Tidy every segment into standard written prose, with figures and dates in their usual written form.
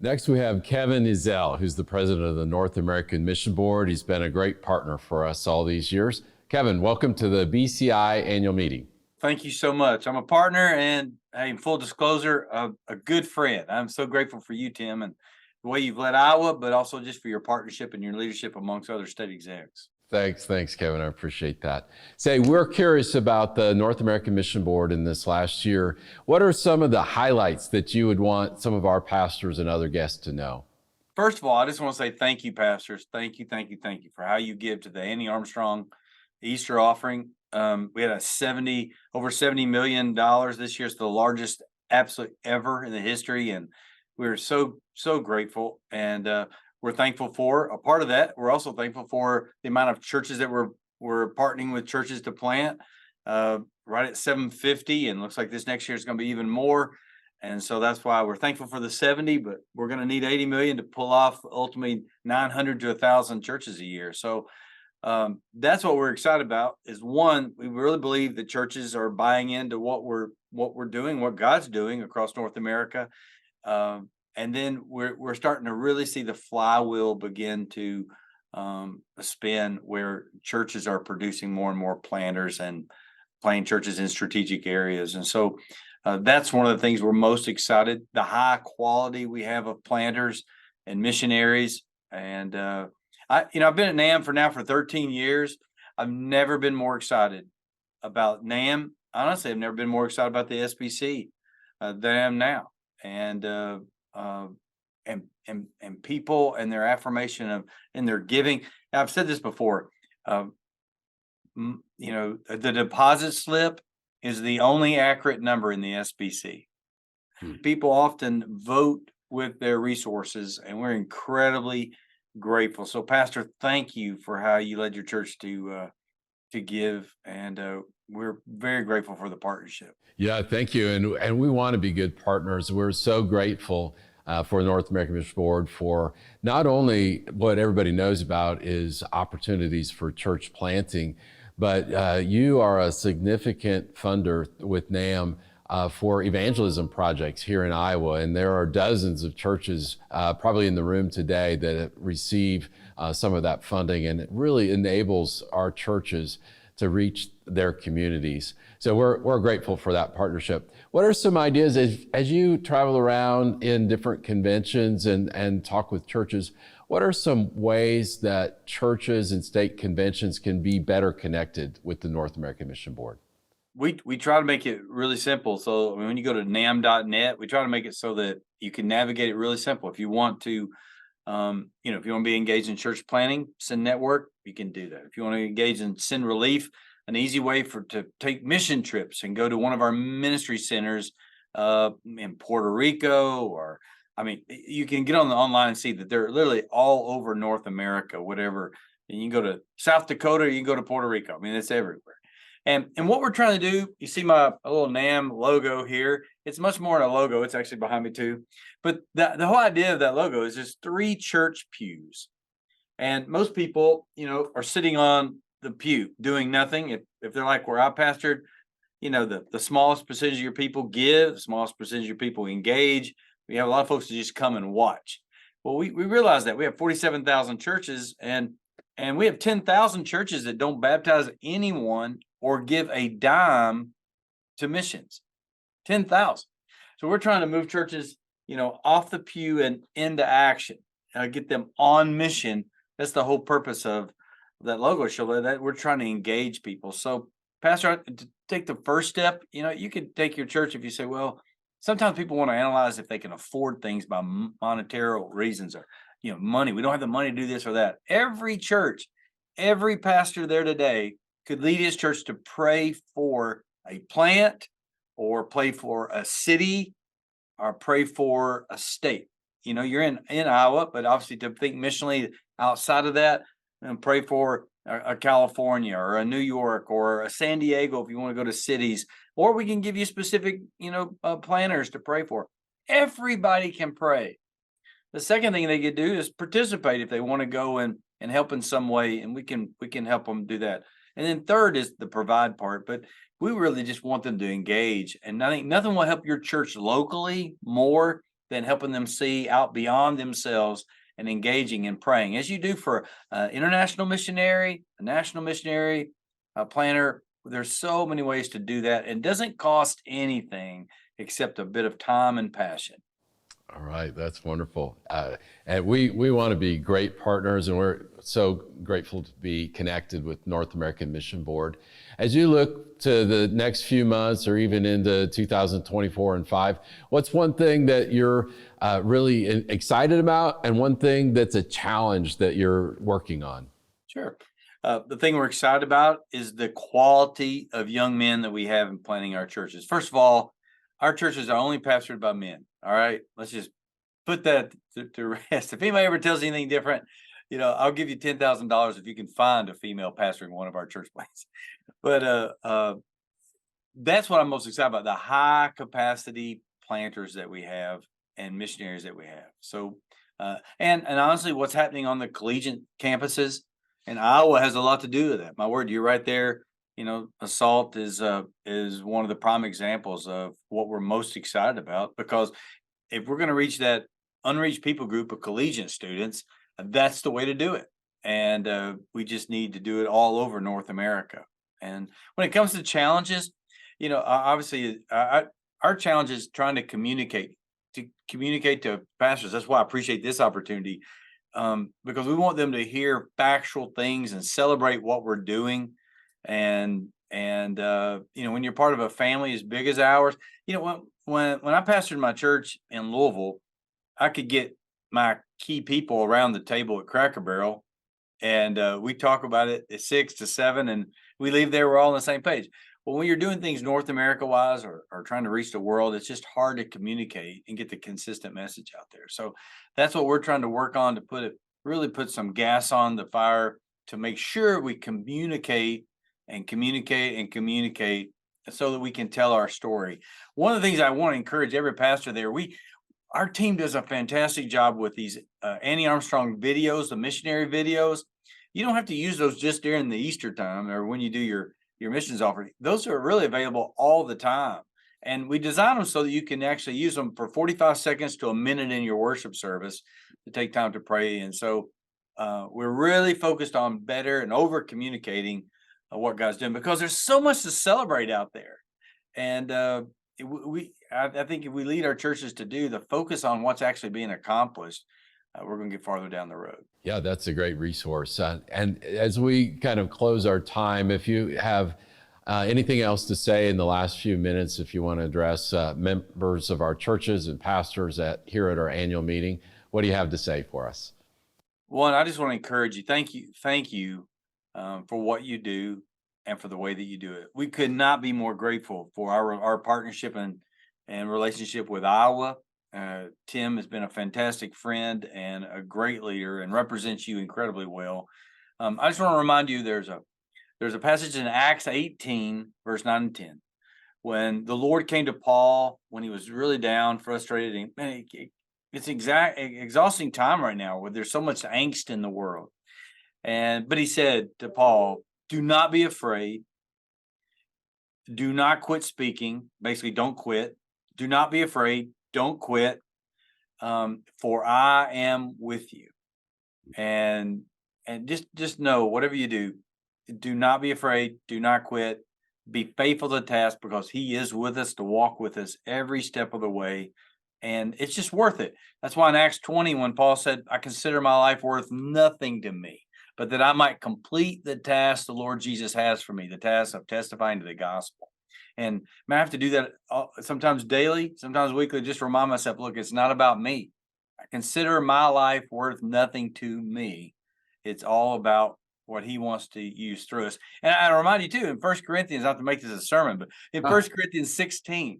Next, we have Kevin Ezell, who's the president of the North American Mission Board. He's been a great partner for us all these years. Kevin, welcome to the BCI annual meeting. Thank you so much. I'm a partner and, hey, full disclosure, a good friend. I'm so grateful for you, Tim, and the way you've led Iowa, but also just for your partnership and your leadership amongst other state execs. Thanks, Kevin. I appreciate that. Say, we're curious about the North American Mission Board in this last year. What are some of the highlights that you would want some of our pastors and other guests to know? First of all, I just want to say thank you, pastors. Thank you for how you give to the Annie Armstrong Easter offering. We had over $70 million this year. It's the largest absolute ever in the history. And we're so grateful. And we're thankful for a part of that. We're also thankful for the amount of churches that we're partnering with churches to plant, right at 750. And looks like this next year is going to be even more. And so that's why we're thankful for the 70, but we're going to need 80 million to pull off ultimately 900 to 1,000 churches a year. So that's what we're excited about. Is one, we really believe that churches are buying into what we're doing, what God's doing across North America, and then we're starting to really see the flywheel begin to spin, where churches are producing more and more planters and planting churches in strategic areas, and so that's one of the things we're most excited. The high quality we have of planters and missionaries, and I've been at NAMB for 13 years. I've never been more excited about NAMB. Honestly, I've never been more excited about the SBC than I am now. And people and their affirmation of and their giving. Now, I've said this before. The deposit slip is the only accurate number in the SBC. People often vote with their resources, and we're incredibly grateful. So, Pastor, thank you for how you led your church to give, and we're very grateful for the partnership. Yeah, thank you. And we want to be good partners. We're so grateful for the North American Mission Board for not only what everybody knows about is opportunities for church planting, but you are a significant funder with NAMB for evangelism projects here in Iowa. And there are dozens of churches probably in the room today that receive some of that funding, and it really enables our churches to reach their communities. So we're grateful for that partnership. What are some ideas as you travel around in different conventions and talk with churches? What are some ways that churches and state conventions can be better connected with the North American Mission Board? We try to make it really simple. So when you go to NAMB.net, we try to make it so that you can navigate it really simple. If you want to, if you want to be engaged in church planning, Send Network, you can do that. If you want to engage in Send Relief, an easy way to take mission trips and go to one of our ministry centers in Puerto Rico, you can get on the online and see that they're literally all over North America, whatever. And you can go to South Dakota, or you can go to Puerto Rico. I mean, it's everywhere. And what we're trying to do, you see my little NAMB logo here. It's much more than a logo. It's actually behind me too. But the whole idea of that logo is just 3 church pews. And most people, are sitting on the pew doing nothing. If they're like where I pastored, the smallest percentage of your people give, the smallest percentage of your people engage. We have a lot of folks that just come and watch. Well, we realize that we have 47,000 churches, and we have 10,000 churches that don't baptize anyone or give a dime to missions. 10,000. So we're trying to move churches, off the pew and into action, get them on mission. That's the whole purpose of that logo show, that we're trying to engage people. So, Pastor, to take the first step, you could take your church if you say, well, sometimes people want to analyze if they can afford things by monetary reasons or, money. We don't have the money to do this or that. Every church, every pastor there today could lead his church to pray for a plant or pray for a city or pray for a state. You're in Iowa, but obviously to think missionally outside of that, and pray for a California or a New York or a San Diego if you want to go to cities, or we can give you specific, planners to pray for. Everybody can pray. The second thing they could do is participate if they want to go and help in some way, and we can help them do that. And then third is the provide part, but we really just want them to engage. And I think nothing will help your church locally more than helping them see out beyond themselves and engaging and praying, as you do for international missionary, a national missionary, a planner. There's so many ways to do that, and doesn't cost anything except a bit of time and passion. All right, that's wonderful. And we want to be great partners, and we're so grateful to be connected with North American Mission Board. As you look to the next few months or even into 2024 and 5, what's one thing that you're really excited about, and one thing that's a challenge that you're working on? Sure. The thing we're excited about is the quality of young men that we have in planning our churches. First of all, our churches are only pastored by men. All right. Let's just put that to rest. If anybody ever tells you anything different, I'll give you $10,000 if you can find a female pastoring one of our church plants. But that's what I'm most excited about, the high capacity planters that we have and missionaries that we have. So, and honestly, what's happening on the collegiate campuses in Iowa has a lot to do with that. My word, you're right there. Assault is one of the prime examples of what we're most excited about, because if we're going to reach that unreached people group of collegiate students, that's the way to do it. And we just need to do it all over North America. And when it comes to challenges, obviously our challenge is trying to communicate to pastors. That's why I appreciate this opportunity, because we want them to hear factual things and celebrate what we're doing. And when you're part of a family as big as ours, when I pastored my church in Louisville, I could get my key people around the table at Cracker Barrel, and we talk about it at 6 to 7, and we leave there, we're all on the same page. Well, when you're doing things North America wise, or trying to reach the world, it's just hard to communicate and get the consistent message out there. So that's what we're trying to work on, to really put some gas on the fire to make sure we communicate and communicate and communicate so that we can tell our story. One of the things I want to encourage every pastor there, our team does a fantastic job with these Annie Armstrong videos, the missionary videos. You don't have to use those just during the Easter time or when you do your missions offering. Those are really available all the time. And we design them so that you can actually use them for 45 seconds to a minute in your worship service to take time to pray. And so we're really focused on better and over communicating what God's doing, because there's so much to celebrate out there. And I think if we lead our churches to do the focus on what's actually being accomplished, we're going to get farther down the road. Yeah, that's a great resource. And as we kind of close our time, if you have anything else to say in the last few minutes, if you want to address members of our churches and pastors here at our annual meeting, what do you have to say for us? One, I just want to encourage you. Thank you for what you do and for the way that you do it. We could not be more grateful for our partnership and relationship with Iowa. Tim has been a fantastic friend and a great leader and represents you incredibly well. I just want to remind you, there's a passage in Acts 18, verse 9 and 10, when the Lord came to Paul when he was really down, frustrated, and it's exhausting time right now where there's so much angst in the world. But he said to Paul, do not be afraid. Do not quit speaking. Basically, don't quit. Do not be afraid. Don't quit. For I am with you. And just know, whatever you do not be afraid. Do not quit. Be faithful to the task, because he is with us to walk with us every step of the way. And it's just worth it. That's why in Acts 20, when Paul said, I consider my life worth nothing to me, but that I might complete the task the Lord Jesus has for me, the task of testifying to the gospel. And I have to do that sometimes daily, sometimes weekly, just remind myself, look, it's not about me. I consider my life worth nothing to me. It's all about what he wants to use through us. And I remind you too, in 1 Corinthians, not to make this a sermon, but in 1 Corinthians 16,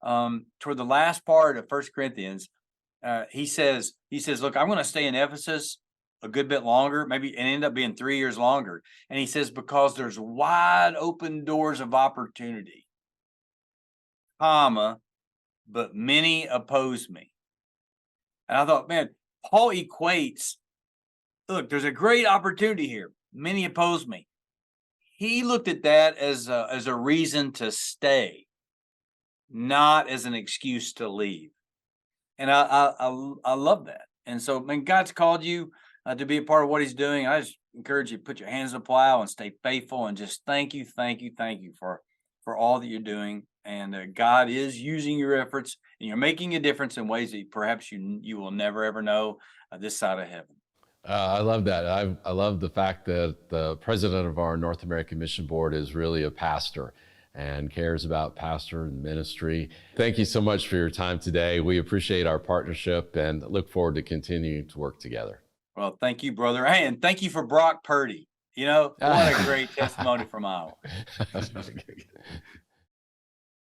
toward the last part of 1 Corinthians, he says, look, I'm going to stay in Ephesus a good bit longer, maybe, and end up being 3 years longer. And he says, because there's wide open doors of opportunity, but many oppose me. And I thought, man, Paul equates, look, there's a great opportunity here. Many oppose me. He looked at that as a reason to stay, not as an excuse to leave. And I love that. And so, man, God's called you to be a part of what He's doing. I just encourage you to put your hands to the plow and stay faithful, and just thank you, thank you, thank you for all that you're doing. And God is using your efforts, and you're making a difference in ways that perhaps you will never ever know this side of heaven. I love that. I love the fact that the president of our North American Mission Board is really a pastor and cares about pastor and ministry. Thank you so much for your time today. We appreciate our partnership and look forward to continuing to work together. Well, thank you, brother. Hey, and thank you for Brock Purdy. You know, what a great testimony from Iowa.